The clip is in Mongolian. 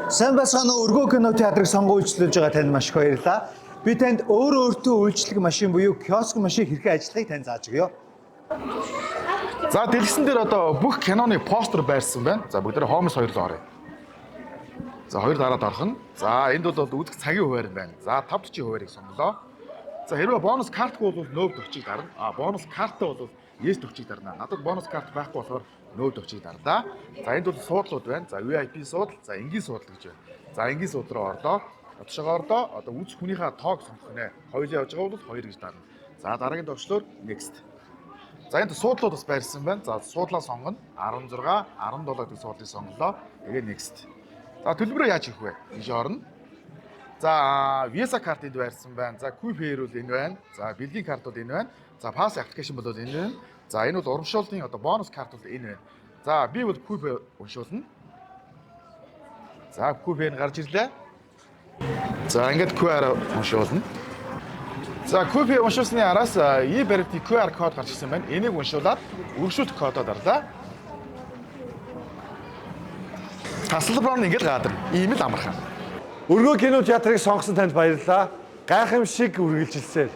Сайн байцгаана уу, өргөө кино театрыг сонгон үйлчлүүлж байгаа танд маш их баярлалаа. Би танд өөртөө үйлчлэг машин буюу киоск машин хэрхэн ажиллахыг тань зааж өгье. За дэлгэсэн дээр одоо бүх киноны постэр байрсан байна. За бүгд хоомс хоёр л орё. За хоёр дараад орхон. За энд бол үзэх цагийн хуваар байна. За 540 хуваарийг сонголоо. За хэрвээ бонус картгүй бол нөөд төгчийг дарна. Бонус карттай бол yes төгчийг дарна. Надад бонус карт байхгүй болохоор нөөд төгчийг дарлаа. За энд бол суудлууд байна. За VIP суудал, за энгийн суудал гэж байна. За энгийн суудал руу орлоо. Отшоогоо орлоо. Одоо үзэх хүнийхээ тоог сонгох нэ. Хоёул явж байгаа бол 2 гэж дарна. За дараагийн төвчлөөр next. За энд суудлууд бас байрсан байна. За суудлаа сонгоно. 16, 17 гэдэг суудлыг сонголоо. Тэгээ next. За төлбөрөө яаж хийх вэ? Тийш орно. За Visa картыг байрсан байна. За QPay бол энэ байна. За бэлгийн картууд энэ байна. За Pass application бол энэ байна. За энэ бол урамшууллын одоо бонус карт бол энэ байна. За би бол QPay уншуулна. За QPay-г гарч ирлээ. За ингээд QR уншуулна. За QPay уншуулсны араас e-баримтны QR код гарч ирсэн байна. Энийг уншуулад өргөжүүлэх кодоо дарлаа. Тасалбар нь ингээд гаадаг. Ийм л амархан. Өргөө кино театрыг сонгосон танд баярлалаа. Гайхамшиг үргэлжилсээр.